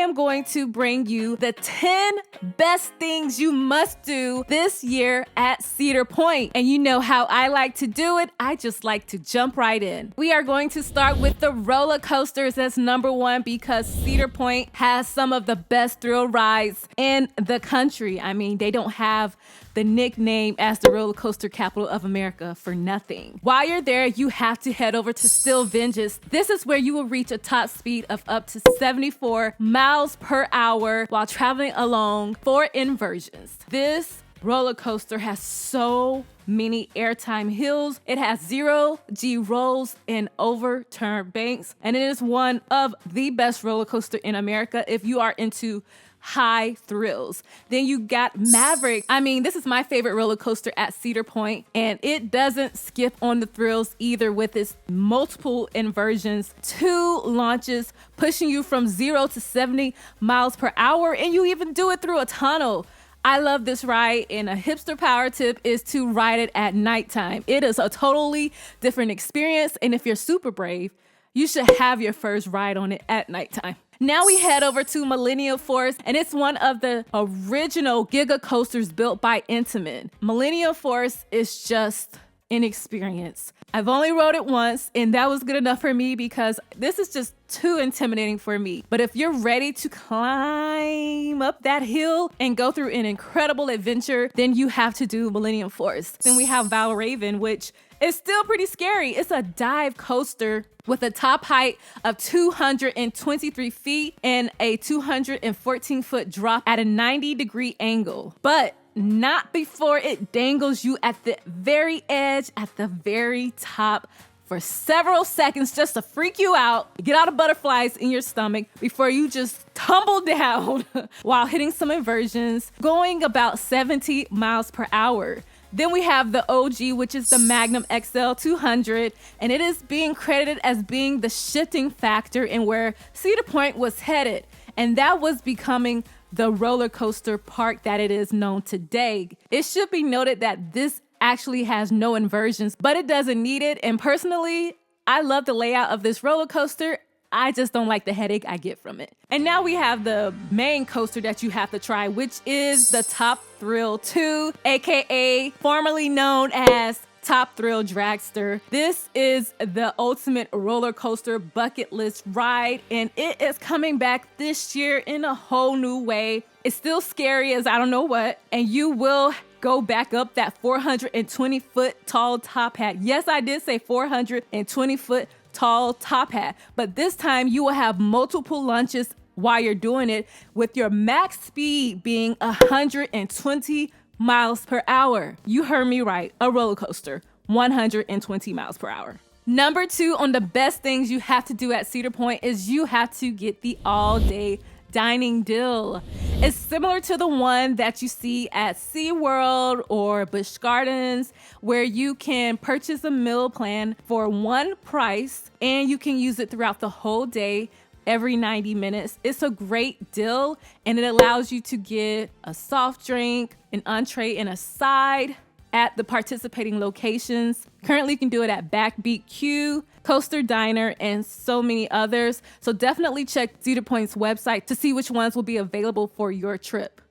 am going to bring you the 10 best things you must do this year at Cedar Point. And you know how I like to do it. I just like to jump right in. We are going to start with the roller coasters as number one because Cedar Point has some of the best thrill rides in the country. I mean, they don't have the nickname as the roller coaster capital of America for nothing. While you're there, you have to head over to Still Vengeance. This is where you will reach a top speed of up to 74 miles per hour while traveling along 4 inversions. This roller coaster has so many airtime hills. It has 0G rolls and overturned banks, and it is one of the best roller coaster in America if you are into high thrills. Then you got Maverick. I mean, this is my favorite roller coaster at Cedar Point, and it doesn't skip on the thrills either with its multiple inversions, 2 launches, pushing you from 0 to 70 miles per hour, and you even do it through a tunnel. I love this ride, and a hipster power tip is to ride it at nighttime. It is a totally different experience, and if you're super brave, you should have your first ride on it at nighttime. Now we head over to Millennium Force, and it's one of the original Giga coasters built by Intamin. Millennium Force is just an experience. I've only rode it once, and that was good enough for me because this is just too intimidating for me. But if you're ready to climb up that hill and go through an incredible adventure, then you have to do Millennium Force. Then we have Valraven, which is still pretty scary. It's a dive coaster with a top height of 223 feet and a 214-foot drop at a 90-degree angle. But not before it dangles you at the very edge, at the very top for several seconds just to freak you out, get all the butterflies in your stomach before you just tumble down while hitting some inversions, going about 70 miles per hour. Then we have the OG, which is the Magnum XL 200, and it is being credited as being the shifting factor in where Cedar Point was headed, and that was becoming the roller coaster park that it is known today. It should be noted that this actually has no inversions, but it doesn't need it, and personally, I love the layout of this roller coaster. I just don't like the headache I get from it. And now we have the main coaster that you have to try, which is the Top Thrill 2, aka formerly known as Top Thrill Dragster. This is the ultimate roller coaster bucket list ride, and it is coming back this year in a whole new way. It's still scary as I don't know what, and you will go back up that 420-foot tall top hat. Yes, I did say 420-foot tall top hat, but this time you will have multiple launches while you're doing it, with your max speed being 120 miles per hour. You heard me right, a roller coaster, 120 miles per hour. Number 2 on the best things you have to do at Cedar Point is you have to get the all-day dining deal. It's similar to the one that you see at SeaWorld or Busch Gardens, where you can purchase a meal plan for one price and you can use it throughout the whole day, every 90 minutes. It's a great deal, and it allows you to get a soft drink, an entree, and a side at the participating locations. Currently, you can do it at Backbeat Q, Coaster Diner, and so many others. So definitely check Cedar Point's website to see which ones will be available for your trip.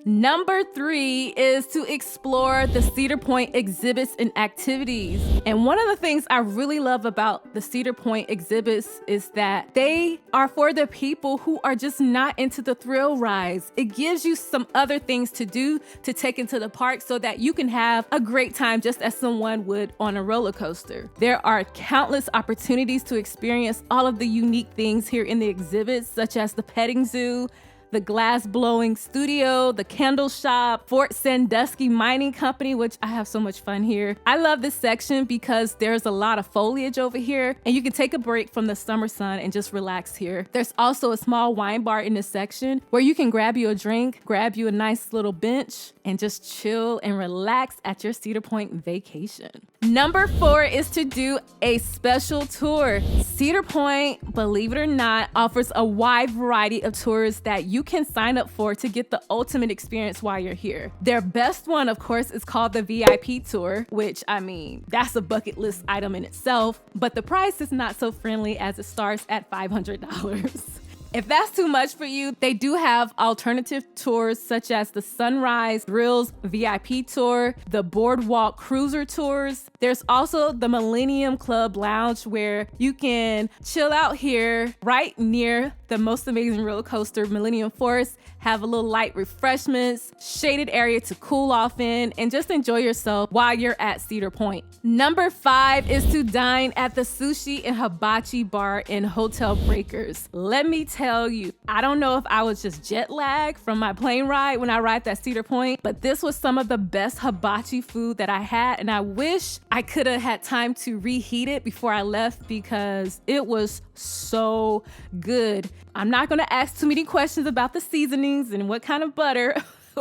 Number 3 is to explore the Cedar Point exhibits and activities. And one of the things I really love about the Cedar Point exhibits is that they are for the people who are just not into the thrill rides. It gives you some other things to do to take into the park so that you can have a great time just as someone would on a roller coaster. There are countless opportunities to experience all of the unique things here in the exhibits, such as the petting zoo, the glass blowing studio, the candle shop, Fort Sandusky Mining Company, which I have so much fun here. I love this section because there's a lot of foliage over here and you can take a break from the summer sun and just relax here. There's also a small wine bar in this section where you can grab you a drink, grab you a nice little bench, and just chill and relax at your Cedar Point vacation. Number 4 is to do a special tour. Cedar Point, believe it or not, offers a wide variety of tours that you can sign up for to get the ultimate experience while you're here. Their best one, of course, is called the VIP tour, which, I mean, that's a bucket list item in itself, but the price is not so friendly as it starts at $500. If that's too much for you, they do have alternative tours such as the Sunrise Thrills VIP tour, the Boardwalk Cruiser tours. There's also the Millennium Club Lounge where you can chill out here right near the most amazing roller coaster, Millennium Force, have a little light refreshments, shaded area to cool off in, and just enjoy yourself while you're at Cedar Point. Number 5 is to dine at the Sushi and Hibachi Bar in Hotel Breakers. Let me tell you, I don't know if I was just jet lagged from my plane ride when I arrived at Cedar Point, but this was some of the best hibachi food that I had, and I wish I could have had time to reheat it before I left because it was so good. I'm not gonna ask too many questions about the seasonings and what kind of butter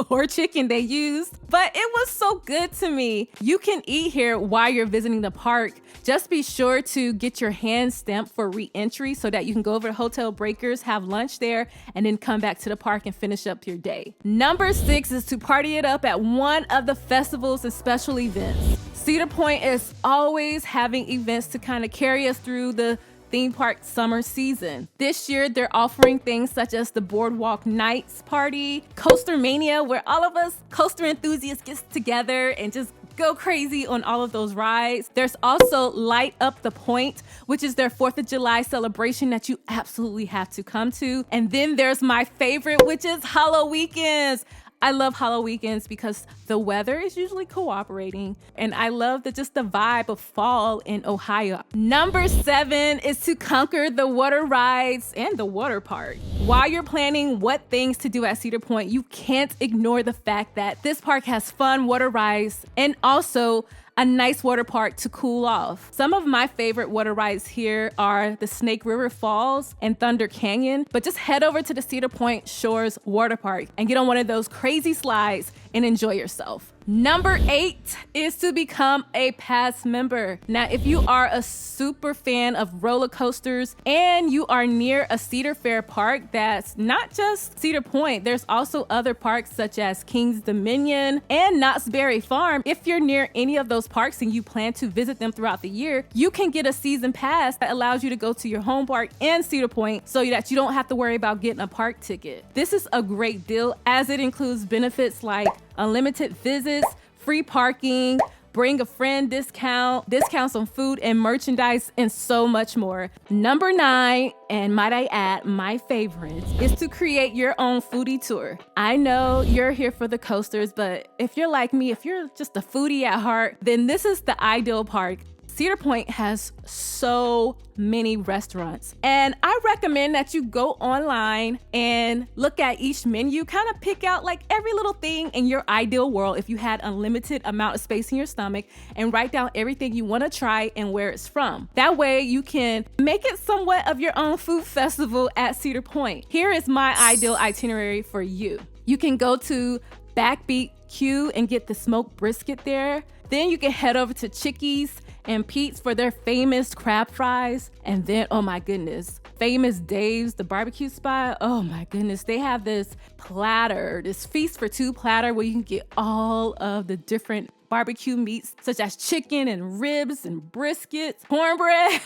or chicken they used, but it was so good to me. You can eat here while you're visiting the park. Just be sure to get your hand stamped for re-entry so that you can go over to Hotel Breakers, have lunch there, and then come back to the park and finish up your day. Number 6 is to party it up at one of the festivals and special events. Cedar Point is always having events to kind of carry us through the theme park summer season. This year, they're offering things such as the Boardwalk Nights Party, Coaster Mania, where all of us coaster enthusiasts get together and just go crazy on all of those rides. There's also Light Up the Point, which is their 4th of July celebration that you absolutely have to come to. And then there's my favorite, which is Hollow Weekends. I love Hollow Weekends because the weather is usually cooperating, and I love just the vibe of fall in Ohio. Number 7 is to conquer the water rides and the water park. While you're planning what things to do at Cedar Point, you can't ignore the fact that this park has fun water rides and also a nice water park to cool off. Some of my favorite water rides here are the Snake River Falls and Thunder Canyon, but just head over to the Cedar Point Shores Water Park and get on one of those crazy slides and enjoy yourself. Number 8 is to become a pass member. Now, if you are a super fan of roller coasters and you are near a Cedar Fair park that's not just Cedar Point, there's also other parks such as King's Dominion and Knott's Berry Farm. If you're near any of those parks and you plan to visit them throughout the year, you can get a season pass that allows you to go to your home park and Cedar Point so that you don't have to worry about getting a park ticket. This is a great deal as it includes benefits like unlimited visits, free parking, bring a friend discounts on food and merchandise, and so much more. Number 9, and might I add, my favorite, is to create your own foodie tour. I know you're here for the coasters, but if you're like me, if you're just a foodie at heart, then this is the ideal park. Cedar Point has so many restaurants, and I recommend that you go online and look at each menu, kind of pick out like every little thing in your ideal world if you had unlimited amount of space in your stomach, and write down everything you want to try and where it's from. That way you can make it somewhat of your own food festival at Cedar Point. Here is my ideal itinerary for you. You can go to Backbeat Q and get the smoked brisket there. Then you can head over to Chickies and Pete's for their famous crab fries. And then, oh my goodness, Famous Dave's, the barbecue spot. Oh my goodness, they have this platter, this feast for 2 platter where you can get all of the different barbecue meats such as chicken and ribs and briskets, cornbread.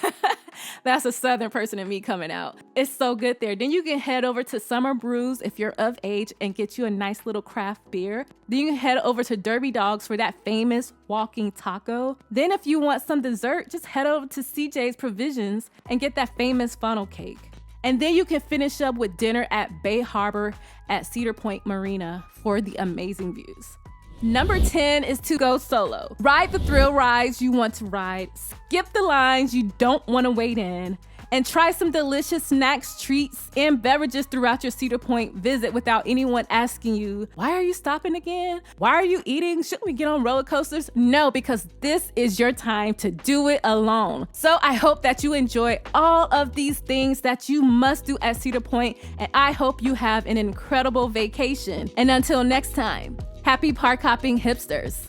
That's a Southern person in me coming out. It's so good there. Then you can head over to Summer Brews if you're of age and get you a nice little craft beer. Then you can head over to Derby Dogs for that famous walking taco. Then if you want some dessert, just head over to CJ's Provisions and get that famous funnel cake. And then you can finish up with dinner at Bay Harbor at Cedar Point Marina for the amazing views. Number 10 is to go solo. Ride the thrill rides you want to ride, skip the lines you don't want to wait in, and try some delicious snacks, treats, and beverages throughout your Cedar Point visit without anyone asking you, why are you stopping again? Why are you eating? Shouldn't we get on roller coasters? No, because this is your time to do it alone. So I hope that you enjoy all of these things that you must do at Cedar Point, and I hope you have an incredible vacation. And until next time, happy park hopping hipsters.